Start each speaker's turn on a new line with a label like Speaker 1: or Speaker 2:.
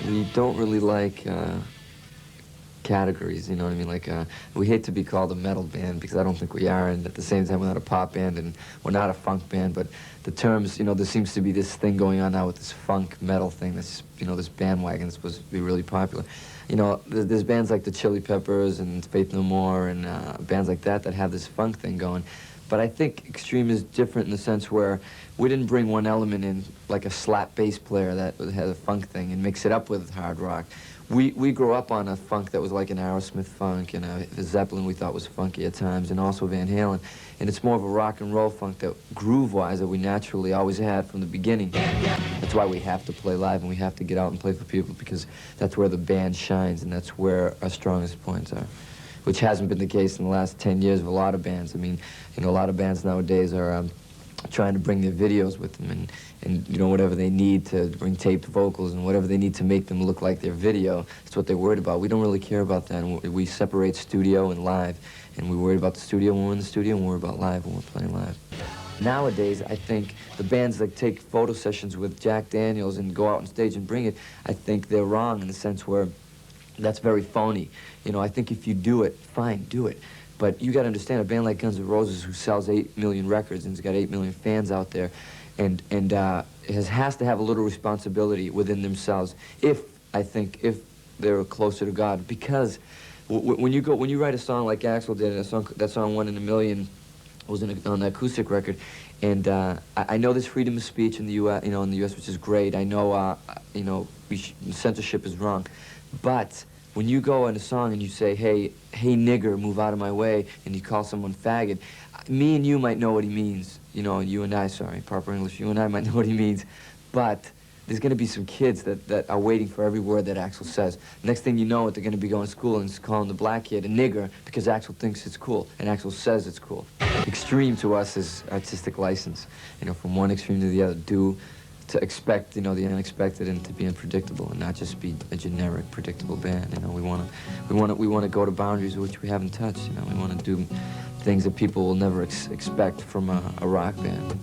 Speaker 1: We don't really like categories, you know what I mean? Like, we hate to be called a metal band because I don't think we are, and at the same time we're not a pop band and we're not a funk band, but the terms, you know, there seems to be this thing going on now with this funk metal thing, this, you know, this bandwagon that's supposed to be really popular. You know, there's bands like the Chili Peppers and Faith No More and bands like that that have this funk thing going. But I think Extreme is different in the sense where we didn't bring one element in, like a slap bass player that has a funk thing, and mix it up with hard rock. We grew up on a funk that was like an Aerosmith funk, and a Zeppelin we thought was funky at times, and also Van Halen. And it's more of a rock and roll funk that groove-wise that we naturally always had from the beginning. That's why we have to play live and we have to get out and play for people, because that's where the band shines and that's where our strongest points are, which hasn't been the case in the last 10 years of a lot of bands. I mean, you know, a lot of bands nowadays are trying to bring their videos with them and you know, whatever they need to bring taped vocals and whatever they need to make them look like their video, that's what they're worried about. We don't really care about that, and we separate studio and live, and we worry about the studio when we're in the studio, and we worry about live when we're playing live. Nowadays, I think the bands that take photo sessions with Jack Daniels and go out on stage and bring it, I think they're wrong in the sense where that's very phony. You know, I think if you do it, fine, do it. But you gotta understand, a band like Guns N' Roses, who sells 8 million records and has got 8 million fans out there, and has to have a little responsibility within themselves, if they're closer to God. Because when you write a song like Axl did, that song 1 in a Million was on the acoustic record, and I know there's freedom of speech in the U.S., you know, in the U.S., which is great. I know, you know, censorship is wrong, but when you go in a song and you say, hey nigger, move out of my way, and you call someone faggot, me and you might know what he means, you know, you and I, sorry, proper English, you and I might know what he means, but there's going to be some kids that are waiting for every word that Axl says. Next thing you know, they're going to be going to school and calling the black kid a nigger because Axl thinks it's cool, and Axl says it's cool. Extreme to us is artistic license, you know, from one extreme to the other, to expect, you know, the unexpected and to be unpredictable and not just be a generic, predictable band. You know, we want to go to boundaries which we haven't touched. You know, we want to do things that people will never expect from a rock band.